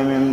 mm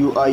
UI